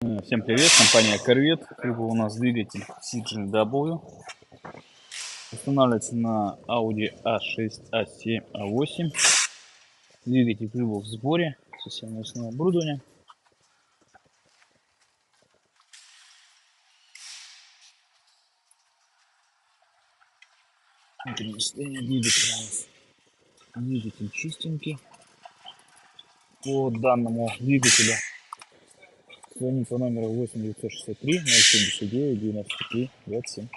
Всем привет, компания Corvette. У нас двигатель CGW. Устанавливается на Audi A6, A7, A8. Двигатель прибыл в сборе, системное основное оборудование. Внутреннее состояние двигателя у нас. Двигатель чистенький. По данному двигателю звони по номеру 8 963 079 93 27.